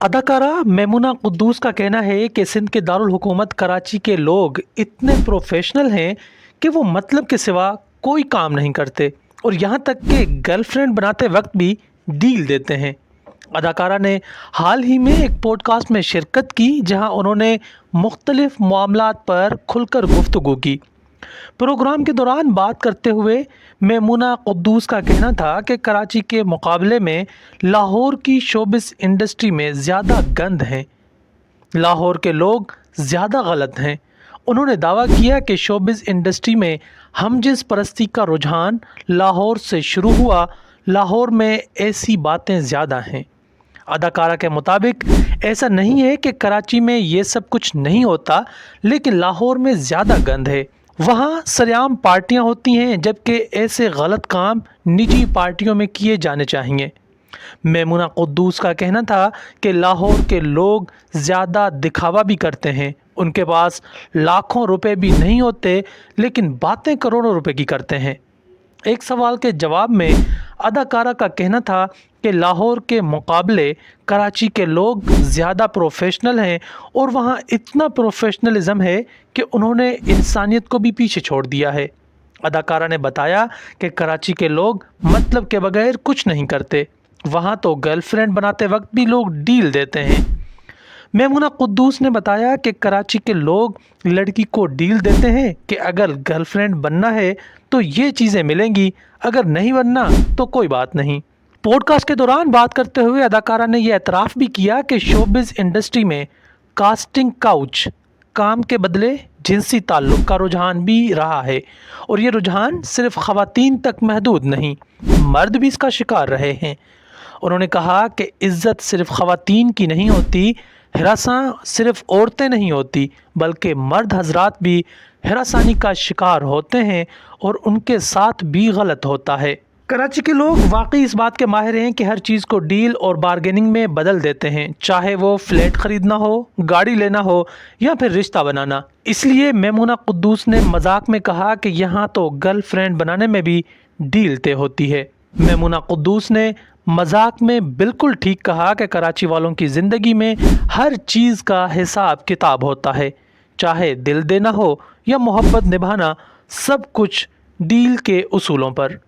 अदाकारा मेमुना कुद्दूस का कहना है कि सिंध के दारुल हुकूमत कराची के लोग इतने प्रोफेशनल हैं कि वो मतलब के सिवा कोई काम नहीं करते और यहाँ तक कि गर्लफ्रेंड बनाते वक्त भी डील देते हैं। अदाकारा ने हाल ही में एक पॉडकास्ट में शिरकत की जहां उन्होंने मुख्तलिफ मामलात पर खुलकर गुफ्तगू की। प्रोग्राम के दौरान बात करते हुए मेमुना कुद्दूस का कहना था कि कराची के मुकाबले में लाहौर की शोबिस इंडस्ट्री में ज़्यादा गंद है, लाहौर के लोग ज़्यादा गलत हैं। उन्होंने दावा किया कि शोबिस इंडस्ट्री में हमजिन्स परस्ती का रुझान लाहौर से शुरू हुआ, लाहौर में ऐसी बातें ज़्यादा हैं। अदाकारा के मुताबिक ऐसा नहीं है कि कराची में ये सब कुछ नहीं होता, लेकिन लाहौर में ज़्यादा गंद है। वहाँ सरेआम पार्टियाँ होती हैं, जबकि ऐसे गलत काम निजी पार्टियों में किए जाने चाहिए। मेमुना कुद्दूस का कहना था कि लाहौर के लोग ज़्यादा दिखावा भी करते हैं, उनके पास लाखों रुपए भी नहीं होते, लेकिन बातें करोड़ों रुपए की करते हैं। एक सवाल के जवाब में अदाकारा का कहना था कि लाहौर के मुकाबले कराची के लोग ज़्यादा प्रोफेशनल हैं और वहाँ इतना प्रोफेशनलिज़म है कि उन्होंने इंसानियत को भी पीछे छोड़ दिया है। अदाकारा ने बताया कि कराची के लोग मतलब के बगैर कुछ नहीं करते, वहाँ तो गर्लफ्रेंड बनाते वक्त भी लोग डील देते हैं। मेमुना कुद्दूस ने बताया कि कराची के लोग लड़की को डील देते हैं कि अगर गर्लफ्रेंड बनना है तो ये चीज़ें मिलेंगी, अगर नहीं बनना तो कोई बात नहीं। पॉडकास्ट के दौरान बात करते हुए अदाकारा ने यह एतराफ़ भी किया कि शोबिज़ इंडस्ट्री में कास्टिंग काउच, काम के बदले जिनसी ताल्लुक़ का रुझान भी रहा है और ये रुझान सिर्फ ख़वातीन तक महदूद नहीं, मर्द भी इसका शिकार रहे हैं। उन्होंने कहा कि इज़्ज़त सिर्फ ख़वातीन की नहीं होती, हिरासां सिर्फ औरतें नहीं होती, बल्कि मर्द हजरात भी हिरासानी का शिकार होते हैं और उनके साथ भी गलत होता है। कराची के लोग वाकई इस बात के माहिर हैं कि हर चीज़ को डील और बार्गेनिंग में बदल देते हैं, चाहे वो फ्लैट ख़रीदना हो, गाड़ी लेना हो या फिर रिश्ता बनाना। इसलिए मेमुना कुद्दूस ने मजाक में कहा कि यहाँ तो गर्लफ्रेंड बनाने में भी डील तय होती है। मेमुना कुद्दूस ने मजाक में बिल्कुल ठीक कहा कि कराची वालों की ज़िंदगी में हर चीज़ का हिसाब किताब होता है, चाहे दिल देना हो या मोहब्बत निभाना, सब कुछ डील के उसूलों पर।